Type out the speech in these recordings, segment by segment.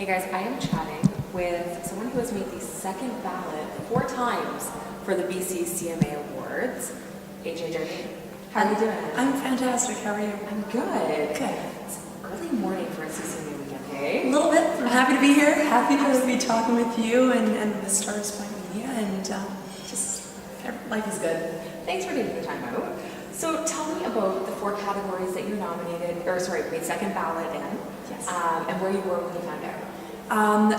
Hey guys, I am chatting with someone who has made the second ballot 4 times for the BCCMA Awards, Ajaye Jardine. How are you doing? I'm fantastic. How are you? I'm good. Good. It's early morning for a CCMA Weekend, hey? A little bit. I'm happy to be here. Happy to be talking with you and with Starr's Point Media, and just life is good. Thanks for taking the time out. So tell me about the 4 categories that you nominated, or sorry, made second ballot in. Yes. And where you were when you found out.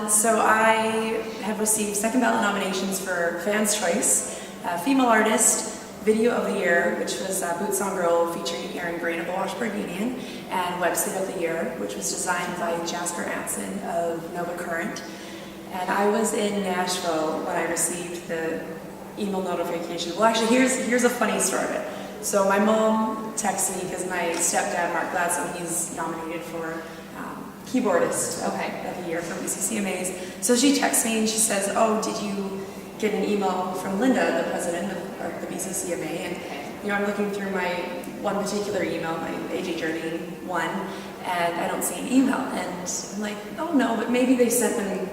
So I have received second ballot nominations for Fans' Choice, Female Artist, Video of the Year, which was Boots on Girl featuring Aaron Grain of the Washburn Union, and Website of the Year, which was designed by Jasper Anson of Nova Current. And I was in Nashville when I received the email notification. Well, actually, here's a funny story of it. So my mom texted me because my stepdad, Mark Gladstone, he's nominated for keyboardist of the year for BCCMAs. So she texts me and she says, "Oh, did you get an email from Linda, the president of the BCCMA?" And I'm looking through my one particular email, my Ajaye Jardine one, and I don't see an email. And I'm like, "Oh no, but maybe they sent them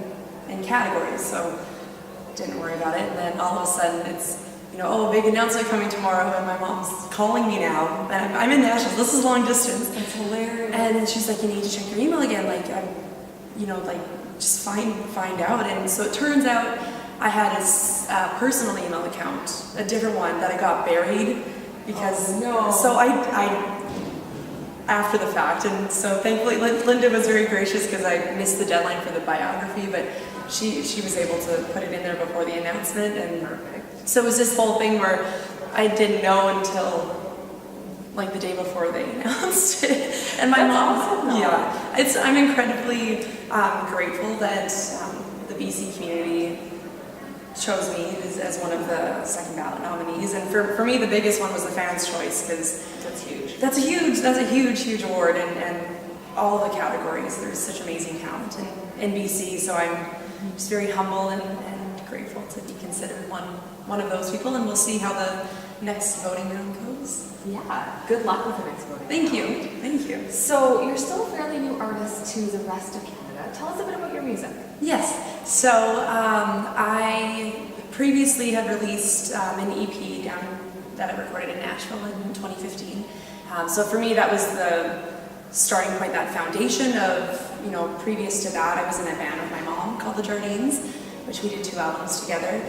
in categories." So didn't worry about it. And then all of a sudden it's, a big announcement coming tomorrow, and my mom's calling me now, and I'm in Nashville. This is long distance. It's hilarious. And she's like, "You need to check your email again, just find out." And so it turns out I had a personal email account, a different one that I got buried because So I after the fact, and so thankfully Linda was very gracious because I missed the deadline for the biography, but she was able to put it in there before the announcement, and so it was this whole thing where I didn't know until like the day before they announced it. And my mom, awesome, I'm incredibly grateful that the BC community chose me as one of the second ballot nominees. And for me, the biggest one was the Fans' Choice, because that's huge. That's a huge award, and all of the categories. There's such amazing talent in BC, so I'm just very humble and grateful to be considered one of those people, and we'll see how the next voting round goes. Yeah, good luck with the next voting round. Thank you. So you're still a fairly new artist to the rest of Canada. Tell us a bit about your music. Yes, so I previously had released an EP that I recorded in Nashville in 2015. So for me, that was the starting point, that foundation of, previous to that, I was in a band with my mom called the Jardines, which we did 2 albums together.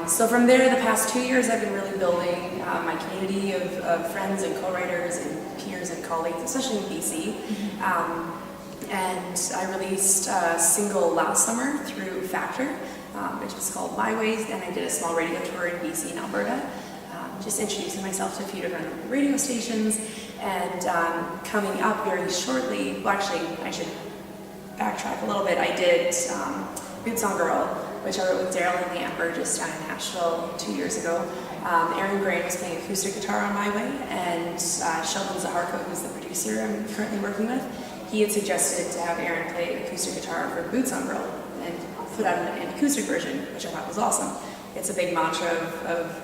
So from there, the past 2 years, I've been really building my community of friends and co-writers and peers and colleagues, especially in BC. And I released a single last summer through Factor, which was called My Ways, and I did a small radio tour in BC and Alberta, just introducing myself to a few different radio stations. And coming up very shortly, well actually I should backtrack a little bit, I did Boots on Girl, which I wrote with Daryl and Leanne Burgess down in Nashville 2 years ago. Aaron Grain was playing acoustic guitar on My Way, and Sheldon Zaharko, who's the producer I'm currently working with, he had suggested to have Aaron play acoustic guitar for Boots on Girl and put out an acoustic version, which I thought was awesome. It's a big mantra of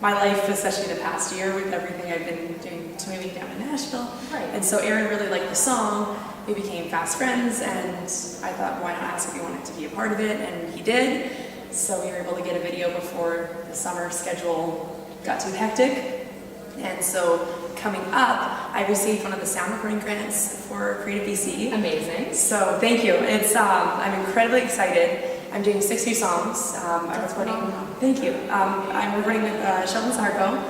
my life, especially the past year with everything I've been doing to moving down to Nashville. Right. And so Aaron really liked the song. We became fast friends, and I thought, why not ask if he wanted to be a part of it, and he did. So we were able to get a video before the summer schedule got too hectic. And so coming up, I received one of the sound recording grants for Creative BC. Amazing. So thank you. It's I'm incredibly excited. I'm doing 6 new songs. I'm recording with Sheldon Zaharko,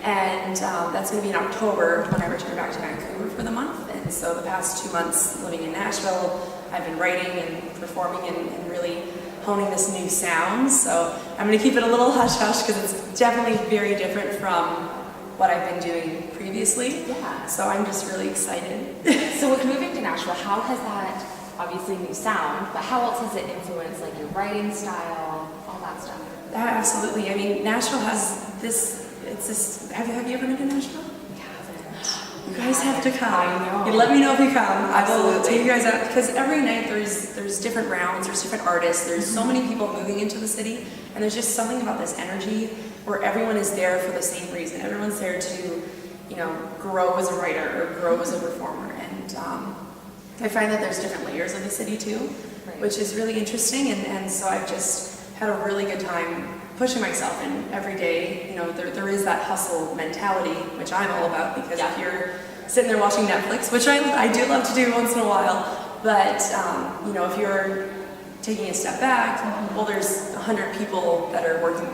and that's going to be in October when I return back to Vancouver for the month. And so the past 2 months living in Nashville, I've been writing and performing and really honing this new sound. So I'm going to keep it a little hush-hush because it's definitely very different from what I've been doing previously. Yeah. So I'm just really excited. So with moving to Nashville, how has that, obviously new sound, but how else has it influenced like your writing style, all that stuff? Absolutely. I mean, Nashville has this, have you ever been to Nashville? You guys have to come. I know. You let me know if you come. I will Absolutely. take you guys out, because every night there's different rounds, there's different artists, there's so many people moving into the city, and there's just something about this energy where everyone is there for the same reason. Everyone's there to, grow as a writer or grow as a performer, and I find that there's different layers of the city too, Right. which is really interesting, and so I've just had a really good time pushing myself, and every day, you know, there is that hustle mentality, which I'm all about, because if you're sitting there watching Netflix, which I do love to do once in a while, but you know, if you're taking a step back, well, there's 100 people that are working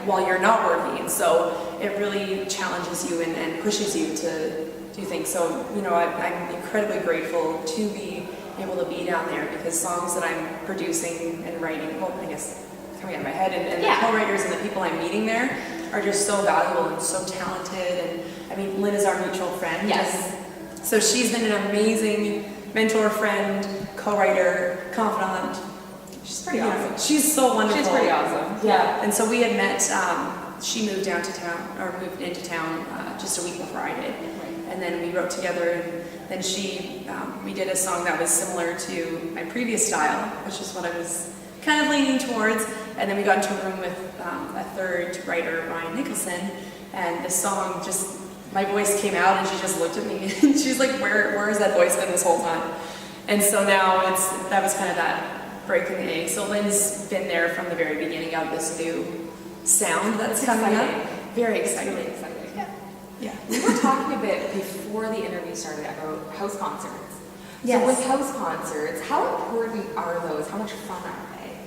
while you're not working, and so it really challenges you and pushes you to do things. So, you know, I'm incredibly grateful to be able to be down there, because songs that I'm producing and writing, well, I guess coming out of my head, and the co-writers and the people I'm meeting there are just so valuable and so talented. And I mean, Lynn is our mutual friend. Yes. So she's been an amazing mentor, friend, co-writer, confidant. She's pretty awesome. She's so wonderful. She's pretty awesome. Yeah. And so we had met, she moved into town just a week before I did. And then we wrote together, and then we did a song that was similar to my previous style, which is what I was kind of leaning towards. And then we got into a room with a third writer, Ryan Nicholson, and the song just, my voice came out, and she just looked at me, and she's like, where has that voice been this whole time? And so now that was kind of that break in the egg. So Lynn's been there from the very beginning of this new sound that's coming up. Very exciting. Really exciting. Yeah. We were talking a bit before the interview started about house concerts. Yes. So with house concerts, how important are those? How much fun are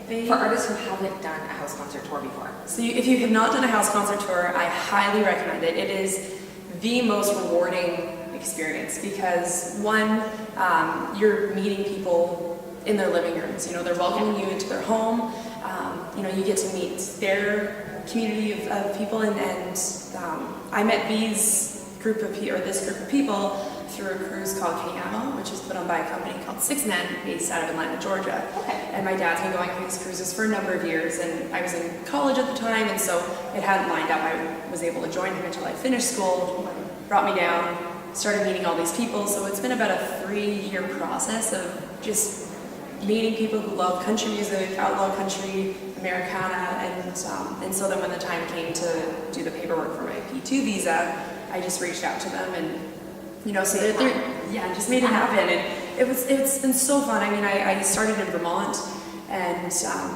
they for artists who haven't done a house concert tour before? So if you have not done a house concert tour, I highly recommend it. It is the most rewarding experience, because one, you're meeting people in their living rooms. You know, they're welcoming you into their home. You know, you get to meet their community of people, and I met this group of people through a cruise called K-Leigh, which is put on by a company called Six Men, based out of Atlanta, Georgia. Okay. And my dad's been going on these cruises for a number of years, and I was in college at the time, and so it hadn't lined up. I was able to join him until I finished school, brought me down, started meeting all these people. So it's been about a 3-year process of just meeting people who love country music, outlaw country, Americana, and so then when the time came to do the paperwork for my P2 visa, I just reached out to them, and you know, so just made it happen. And it's been so fun. I mean, I started in Vermont, and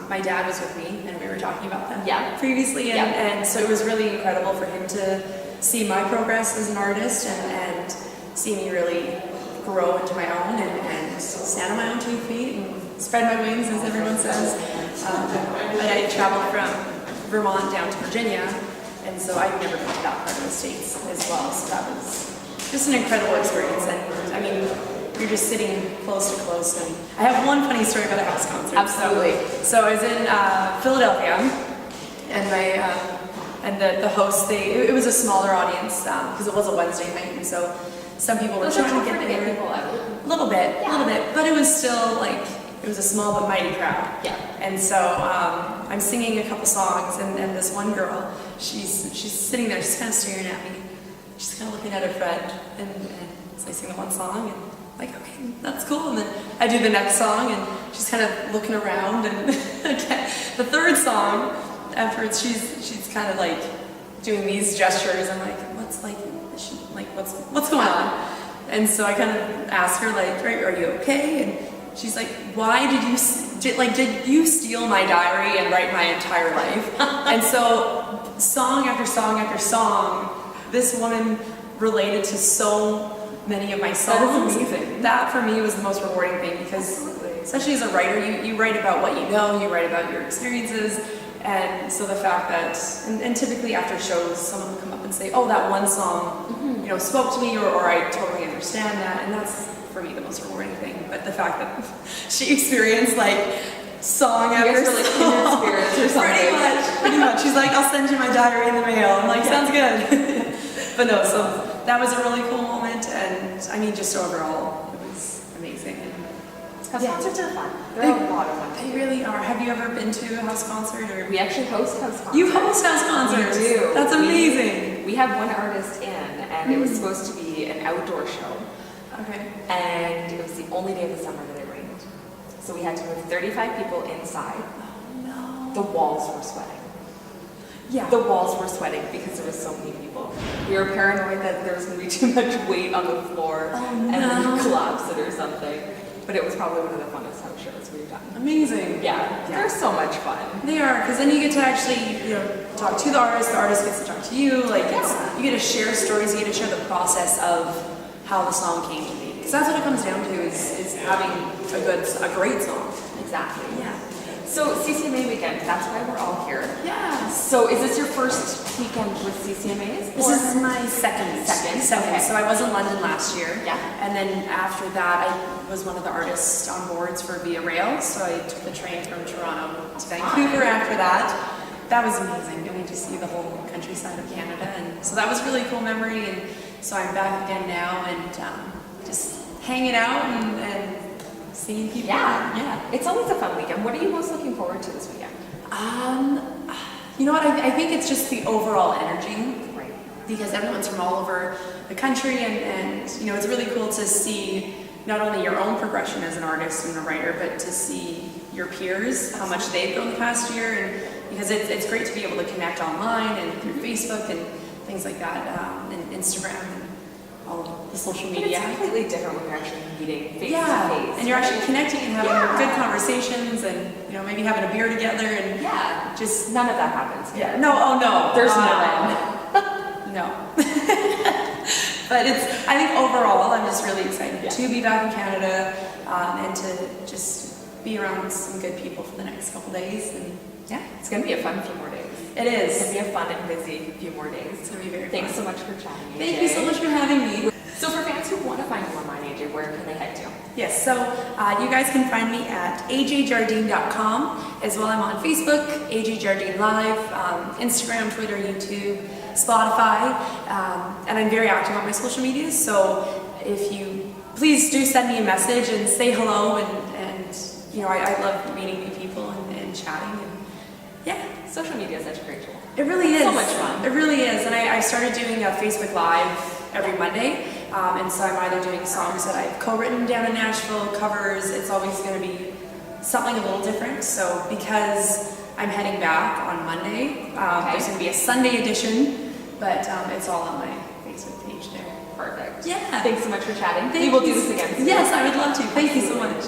my dad was with me, and we were talking about them previously, and so it was really incredible for him to see my progress as an artist, and see me really grow into my own, and stand on my own 2 feet and spread my wings, as everyone says. But I traveled from Vermont down to Virginia, and so I'd never been to that part of the States as well, so that was just an incredible experience. And I mean, you're just sitting close to close. And I have one funny story about a house concert. Absolutely. So I was in Philadelphia, and the host, it was a smaller audience, because it was a Wednesday night, and so some people were trying to get there. People out. A little bit, but it was still like, it was a small but mighty crowd. Yeah. And so I'm singing a couple songs, and this one girl, she's sitting there, she's kind of staring at me. She's kind of looking at her friend, and so I sing the one song, and like, okay, that's cool. And then I do the next song, and she's kind of looking around, and again, the third song, afterwards, she's kind of like doing these gestures. I'm like, what's going on? And so I kind of asked her, like, are you okay? And she's like, why did you steal my diary and write my entire life? And so song after song after song, this woman related to so many of my songs. That is amazing. That for me was the most rewarding thing, because especially as a writer, you write about what you know, you write about your experiences. And so the fact that, and typically after shows, someone will come up and say, oh, that one song, you know, spoke to me, or I totally understand that. And that's, for me, the most rewarding thing. But the fact that she experienced, like, song after song. Like kindred spirits or something. Pretty much. She's like, I'll send you my diary in the mail. I'm like, sounds good. But no, so that was a really cool moment. And, I mean, just overall, it was amazing. House concerts are fun. They're a lot of fun. They really are. Have you ever been to a house concert? Or We actually host house concerts. You host house concerts? We do. That's amazing. We have one artist in, and it was supposed to be an outdoor show. Okay. And it was the only day of the summer that it rained. So we had to move 35 people inside. Oh, no. The walls were sweating. Yeah. The walls were sweating because there was so many people. We were paranoid that there was going to be too much weight on the floor and then collapse it or something. But it was probably one of the funnest house shows we've done. Amazing. Yeah, they're so much fun. They are, because then you get to actually, talk to the artist gets to talk to you, like, you get to share stories, you get to share the process of how the song came to be. Because that's what it comes down to, is having a great song. Exactly. Yeah. So CCMA Weekend, that's why we're all here. Yeah. So is this your first weekend with CCMAs? This is my second. Second. Okay. So I was in London last year. Yeah. And then after that, I was one of the artists on boards for Via Rail. So I took the train from Toronto to Vancouver after that. That was amazing, getting to see the whole countryside of Canada. And so that was a really cool memory. And so I'm back again now and just hanging out and seeing people. Yeah. It's always a fun weekend. What are you most looking forward to this weekend? You know what? I think it's just the overall energy. Right. Because everyone's from all over the country, and it's really cool to see not only your own progression as an artist and a writer, but to see your peers, how much they've grown the past year, and because it's great to be able to connect online and through Facebook and things like that, and Instagram and all of the social media. But it's completely different when you're actually meeting face to face. And you're actually connecting and having good conversations, and maybe having a beer together, and just none of that happens here. Yeah. No. Oh no. There's none. No. But I think overall, I'm just really excited to be back in Canada, and to just be around some good people for the next couple days. And it's going to be a fun few more days. It is. It's going to be a fun and busy few more days. It's going to be very Thanks fun. so much for chatting. AJ. Thank you so much for having me. So for fans who want to find you online, AJ, where can they head to? Yes, so you guys can find me at ajayjardine.com. As well, I'm on Facebook, Ajaye Jardine Live, Instagram, Twitter, YouTube, Spotify, and I'm very active on my social medias. So if you please do send me a message and say hello, and I love meeting new people and chatting, and Social media is such a great tool. it really is So much fun. It really is, and I started doing a Facebook Live every Monday, and so I'm either doing songs that I've co-written down in Nashville, covers. It's always going to be something a little different. So because I'm heading back on Monday, there's going to be a Sunday edition, but it's all on my Facebook page there. Perfect. Yeah. Thanks so much for chatting. Thank We will you. do this again soon. Yes, I would love to. Thank you so much.